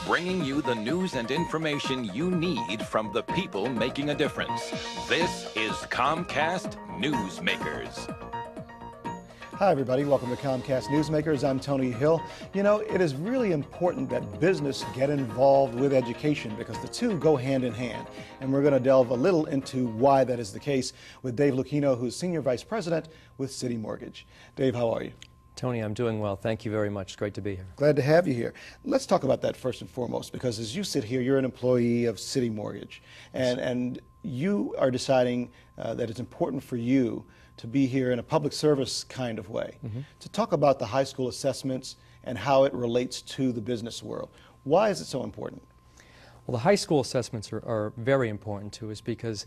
bringing you the news and information you need from the people making a difference. This is Comcast Newsmakers. Hi everybody, welcome to Comcast Newsmakers. I'm Tony Hill. You know, it is really important that business get involved with education because the two go hand in hand. And we're going to delve a little into why that is the case with Dave Lucchino, who's Senior Vice President with Citi Mortgage. Dave, how are you? Tony, I'm doing well. Thank you very much. It's great to be here. Glad to have you here. Let's talk about that first and foremost, because as you sit here, you're an employee of Citi Mortgage, and you are deciding that it's important for you to be here in a public service kind of way, to talk about the high school assessments and how it relates to the business world. Why is it so important? Well, the high school assessments are very important to us because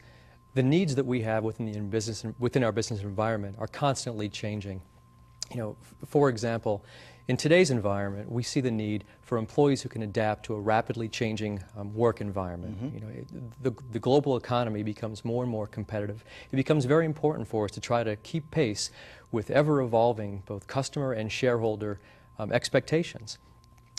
the needs that we have within our business environment are constantly changing. You know, for example, in today's environment, we see the need for employees who can adapt to a rapidly changing work environment. You know, the global economy becomes more and more competitive. It becomes very important for us to try to keep pace with ever-evolving both customer and shareholder expectations.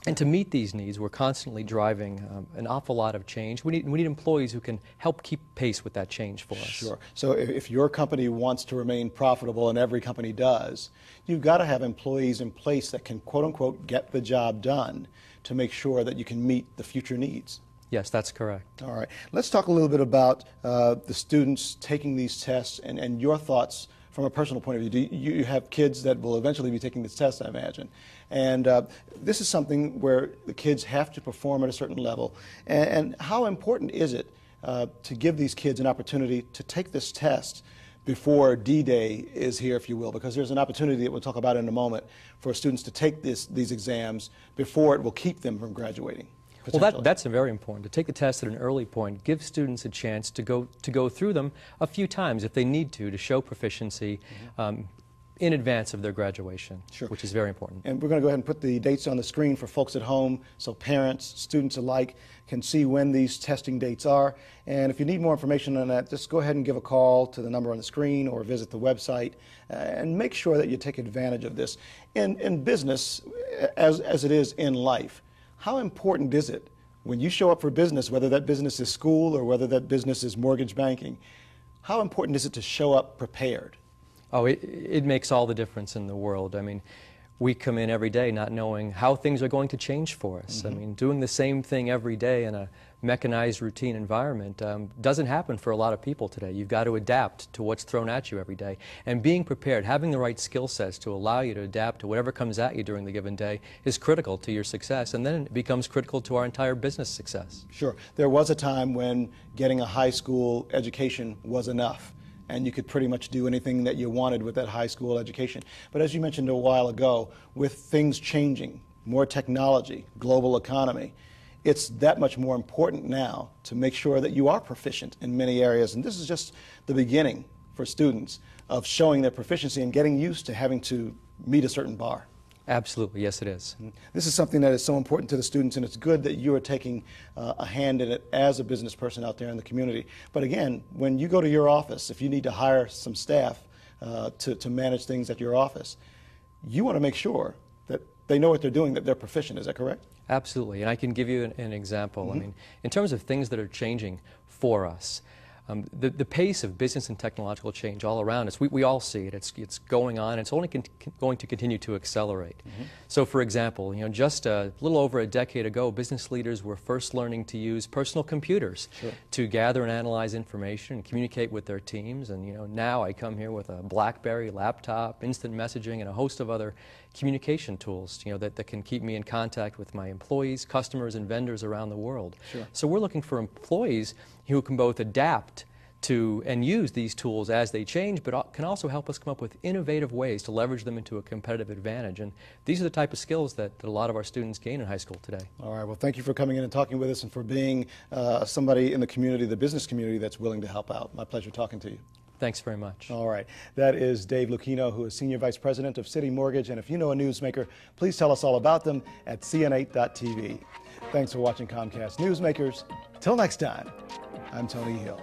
And to meet these needs, we're constantly driving an awful lot of change. We need employees who can help keep pace with that change for us. Sure. So if your company wants to remain profitable, and every company does, you've got to have employees in place that can, quote unquote, get the job done to make sure that you can meet the future needs. Yes, that's correct. All right. Let's talk a little bit about the students taking these tests and your thoughts from a personal point of view. You have kids that will eventually be taking this test, I imagine. And this is something where the kids have to perform at a certain level. And how important is it to give these kids an opportunity to take this test before D-Day is here, if you will? Because there's an opportunity that we'll talk about in a moment for students to take these exams before it will keep them from graduating. Well, that's very important. To take the test at an early point, give students a chance to go through them a few times if they need to show proficiency in advance of their graduation, which is very important. And we're going to go ahead and put the dates on the screen for folks at home so parents, students alike can see when these testing dates are. And if you need more information on that, just go ahead and give a call to the number on the screen or visit the website and make sure that you take advantage of this. In business, as it is in life, how important is it when you show up for business, whether that business is school or whether that business is mortgage banking, how important is it to show up prepared? Oh, it makes all the difference in the world. I mean, we come in every day not knowing how things are going to change for us. I mean, doing the same thing every day in a mechanized routine environment doesn't happen for a lot of people today. You've got to adapt to what's thrown at you every day. And being prepared, having the right skill sets to allow you to adapt to whatever comes at you during the given day is critical to your success, and then it becomes critical to our entire business success. Sure. There was a time when getting a high school education was enough, and you could pretty much do anything that you wanted with that high school education. But as you mentioned a while ago, with things changing, more technology, global economy, it's that much more important now to make sure that you are proficient in many areas. And this is just the beginning for students of showing their proficiency and getting used to having to meet a certain bar. Absolutely, yes it is. This is something that is so important to the students, and it's good that you are taking a hand in it as a business person out there in the community. But again, when you go to your office, if you need to hire some staff to manage things at your office, you want to make sure that they know what they're doing, that they're proficient. Is that correct? Absolutely, and I can give you an example. I mean, in terms of things that are changing for us, the pace of business and technological change all around us, we all see it. It's going on. It's only going to continue to accelerate. So, for example, you know, just a little over a decade ago, business leaders were first learning to use personal computers to gather and analyze information and communicate with their teams. And you know, now I come here with a BlackBerry laptop, instant messaging, and a host of other communication tools, you know, that can keep me in contact with my employees, customers, and vendors around the world. So we're looking for employees who can both adapt to and use these tools as they change, but can also help us come up with innovative ways to leverage them into a competitive advantage. And these are the type of skills that a lot of our students gain in high school today. All right. Well, thank you for coming in and talking with us and for being somebody in the community, the business community, that's willing to help out. My pleasure talking to you. Thanks very much. All right. That is Dave Lucchino, who is Senior Vice President of Citi Mortgage. And if you know a newsmaker, please tell us all about them at cn8.tv. Thanks for watching Comcast Newsmakers. Till next time, I'm Tony Hill.